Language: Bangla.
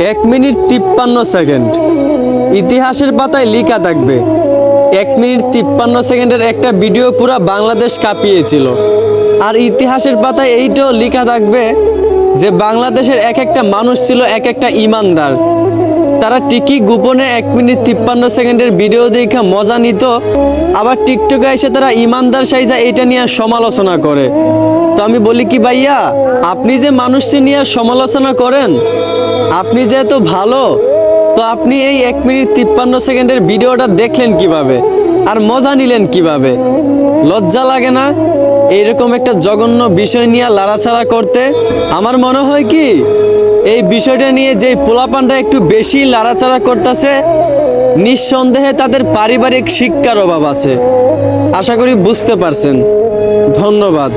1 মিনিট 53 সেকেন্ড ইতিহাসের পাতায় লেখা থাকবে। 1 মিনিট 53 সেকেন্ডের একটা ভিডিও পুরা বাংলাদেশ কাঁপিয়েছিল। আর ইতিহাসের পাতায় এইটাও লেখা থাকবে যে বাংলাদেশের এক একটা মানুষ ছিল এক একটা ইমানদার। তারা ঠিকই গোপনে 1 মিনিট 53 সেকেন্ডের ভিডিও দেখে মজা নিত, আবার টিকটকে এসে তারা ইমানদার সাইজা এটা নিয়ে সমালোচনা করে। তো আমি বলি কি ভাইয়া, আপনি যে মানুষটি নিয়ে সমালোচনা করেন, আপনি যে এত ভালো, তো আপনি এই 1 মিনিট 53 সেকেন্ডের ভিডিওটা দেখলেন কিভাবে আর মজা নিলেন কিভাবে? লজ্জা লাগে না এইরকম একটা জঘন্য বিষয় নিয়ে লাড়াছাড়া করতে? আমার মনে হয় কি এই বিষয়টা নিয়ে যে পোলাপানটা একটু বেশি লাড়াচাড়া করতেছে, নিঃসন্দেহে তাদের পারিবারিক শিক্ষার অভাব আছে। আশা করি বুঝতে পারছেন। ধন্যবাদ।